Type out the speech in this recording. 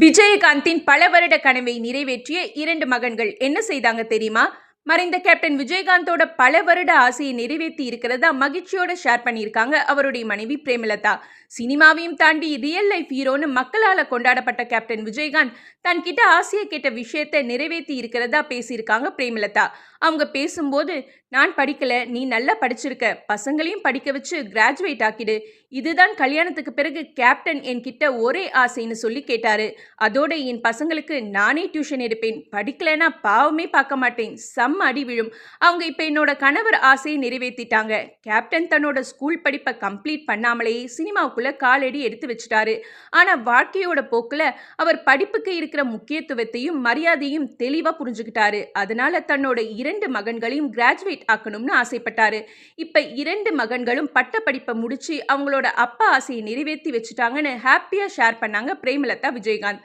விஜயகாந்தின் பல வருட கனவை நிறைவேற்றிய 2 மகன்கள் என்ன செய்தாங்க தெரியுமா? மறைந்த கேப்டன் விஜயகாந்தோட பல வருட ஆசையை நிறைவேற்றி இருக்கிறதா மகிழ்ச்சியோட ஷேர் பண்ணியிருக்காங்க அவருடைய மனைவி பிரேமலதா. சினிமாவையும் தாண்டி ரியல் லைஃப் ஹீரோன்னு மக்களால கொண்டாடப்பட்ட கேப்டன் விஜயகாந்த் தன்கிட்ட ஆசையை கேட்ட விஷயத்தை நிறைவேற்றி இருக்கிறதா பேசியிருக்காங்க பிரேமலதா. அவங்க பேசும்போது, நான் படிக்கல, நீ நல்லா படிச்சிருக்க, பசங்களையும் படிக்க வச்சு கிராஜுவேட் ஆக்கிடு, இதுதான் கல்யாணத்துக்கு பிறகு கேப்டன் என்கிட்ட ஒரே ஆசைன்னு சொல்லி கேட்டாரு. அதோட என் பசங்களுக்கு நானே டியூஷன் எடுப்பேன், படிக்கலைன்னா பாவமே பார்க்க மாட்டேன், செம்ம அடி விழும். அவங்க இப்ப என்னோட கணவர் ஆசையை நிறைவேற்றிட்டாங்க. கேப்டன் தன்னோட ஸ்கூல் படிப்பை கம்ப்ளீட் பண்ணாமலேயே சினிமாவுக்குள்ள காலடி எடுத்து வச்சுட்டாரு. ஆனா வாழ்க்கையோட போக்குல அவர் படிப்புக்கு இருக்கிற முக்கியத்துவத்தையும் மரியாதையும் தெளிவா புரிஞ்சுக்கிட்டாரு. அதனால தன்னோட 2 மகன்களையும் கிராஜுவேட் ஆக்கணும்னு ஆசைப்பட்டாரு. இப்ப 2 மகன்களும் பட்ட படிப்பை முடிச்சு அவங்களோட அப்பா ஆசையை நிறைவேற்றி வச்சுட்டாங்கன்னு ஹாப்பியா ஷேர் பண்ணாங்க பிரேமலதா விஜயகாந்த்.